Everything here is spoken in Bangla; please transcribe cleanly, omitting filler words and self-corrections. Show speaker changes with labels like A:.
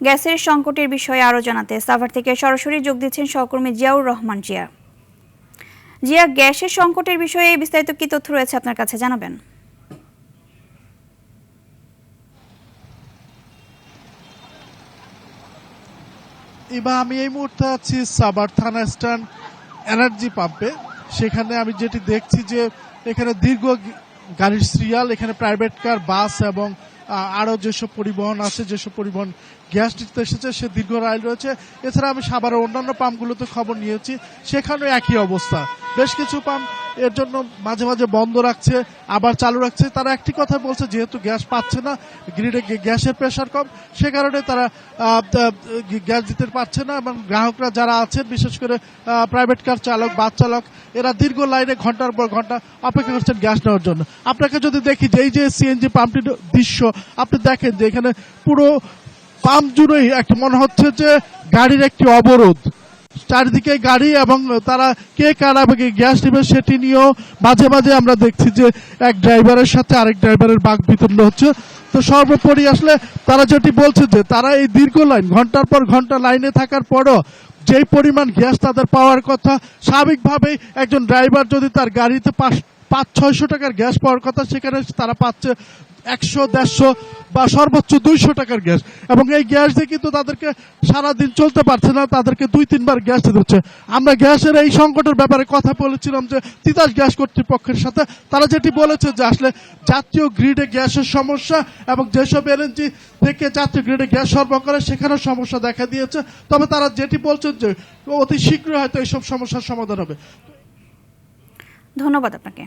A: গ্যাসের সংকটের বিষয়ে আরও জানাতে সাভার থেকে সরাসরি যোগ দিচ্ছেন সহকর্মী জিয়াউর রহমান জিয়া। জিয়া, গ্যাসের সংকটের বিষয়ে বিস্তারিত কি তথ্য রয়েছে আপনার কাছে জানাবেন?
B: এবার আমি এই মুহূর্তে আছি সাভার থানা স্ট্যান্ড এনার্জি পাম্পে। সেখানে আমি যেটি দেখছি যে এখানে দীর্ঘ গাড়ির সিরিয়াল, এখানে প্রাইভেট কার, বাস এবং আরও যেসব পরিবহন আছে, যেসব পরিবহন গ্যাস দিতে এসেছে সে দীর্ঘ লাইন রয়েছে। এছাড়া আমি সাভারের অন্যান্য পাম্পগুলোতে খবর নিয়েছি, সেখানেও একই অবস্থা। বেশ কিছু পাম্প এর জন্য মাঝে মাঝে বন্ধ রাখছে, আবার চালু রাখছে। তারা একটি কথা বলছে, যেহেতু গ্যাস পাচ্ছে না, গ্রিডে গ্যাসের প্রেশার কম, সে কারণে তারা গ্যাস দিতে পারছে না। এবং গ্রাহকরা যারা আছেন, বিশেষ করে প্রাইভেট কার চালক, বাস চালক, এরা দীর্ঘ লাইনে ঘন্টার পর ঘন্টা অপেক্ষা করছেন গ্যাস নেওয়ার জন্য। আপনাকে যদি দেখি যে এই যে সিএনজি পাম্পটির দৃশ্য আপনি দেখেন, যে এখানে পুরো পাম্প জুড়েই একটা মনে হচ্ছে যে গাড়ির একটি অবরোধ। চারিদিকে গাড়ি এবং তারা কে কারা গ্যাস নেবে সেটি নিয়েও মাঝে মাঝে আমরা দেখছি যে এক ড্রাইভারের সাথে আরেক ড্রাইভারের বাক বিতণ্ড হচ্ছে। তো সর্বোপরি আসলে তারা যেটি বলছে যে তারা এই দীর্ঘ লাইন, ঘন্টার পর ঘন্টা লাইনে থাকার পরও যেই পরিমাণ গ্যাস তাদের পাওয়ার কথা, স্বাভাবিকভাবেই একজন ড্রাইভার যদি তার গাড়িতে 500-600 টাকার গ্যাস পাওয়ার কথা, সেখানে তারা পাচ্ছে 100-150 বা সর্বোচ্চ 200 টাকার গ্যাস। এবং এই গ্যাস দিয়ে কিন্তু তাদেরকে সারাদিন চলতে পারছে না, তাদেরকে 2-3 বার গ্যাস দিতে হচ্ছে। আমরা গ্যাসের এই সংকটের ব্যাপারে কথা বলেছিলাম যে তিতাস গ্যাস কর্তৃপক্ষের সাথে। তারা যেটি বলেছে যে আসলে জাতীয় গ্রিডে গ্যাসের সমস্যা, এবং যেসব এলএনজি থেকে জাতীয় গ্রিডে গ্যাস সরবরাহ করে সেখানেও সমস্যা দেখা দিয়েছে। তবে তারা যেটি বলছেন যে অতি শীঘ্রই হয়তো এইসব সমস্যার সমাধান হবে।
A: ধন্যবাদ আপনাকে।